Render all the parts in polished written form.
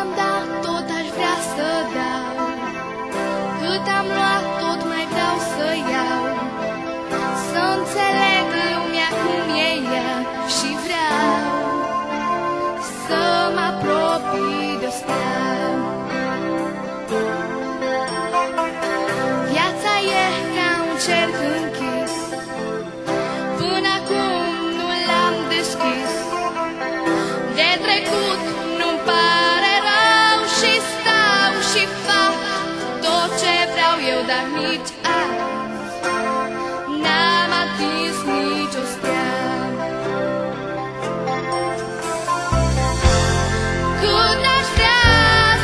am dat, tot aș vrea să dau. Cât am luat, tot mai vreau să iau. Să înțeleg lumea cum e ea și vreau să mă apropii de stea. Viața e ca un cerc închis, până acum nu l-am deschis. De trecut nu-mi pare rău și stau și fac tot ce vreau eu, dar nici azi n-am atins nici o stea. Cât aș vrea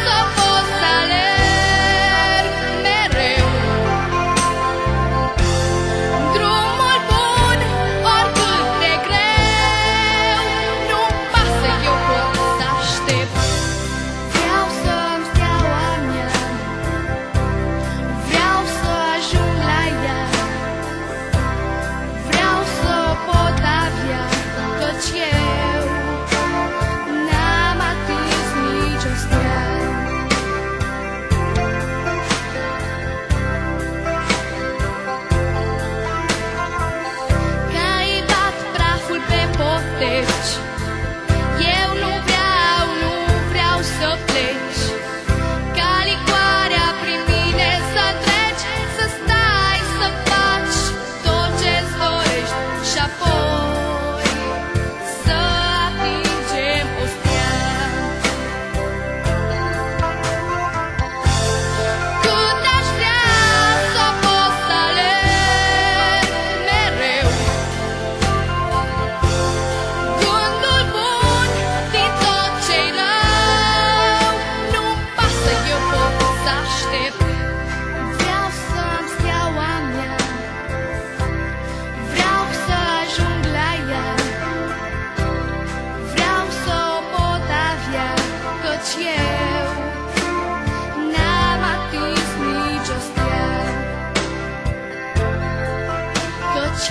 să pot să alerg mereu drumul bun, oricât de greu, nu-mi pasă, eu pot să aștept. Vreau să-mi steaua mea, vreau să ajung la ea, vreau să pot avea, căci eu n-am atins nici o stea. Că ai dat praful pe poteci, eu nu vreau să pleci. Ca licoarea prin mine să treci, să stai, să faci tot ce-ți dorești și apoi să atingem o stea. Cât aș vrea să pot să alerg mereu gândul bun din tot ce-i rău, nu-mi pasă, eu pot să aștept. Vreau să-mi steaua mea, vreau să ajung la ea, vreau să o pot avea, căci eu n-am atins nici o stea. Căci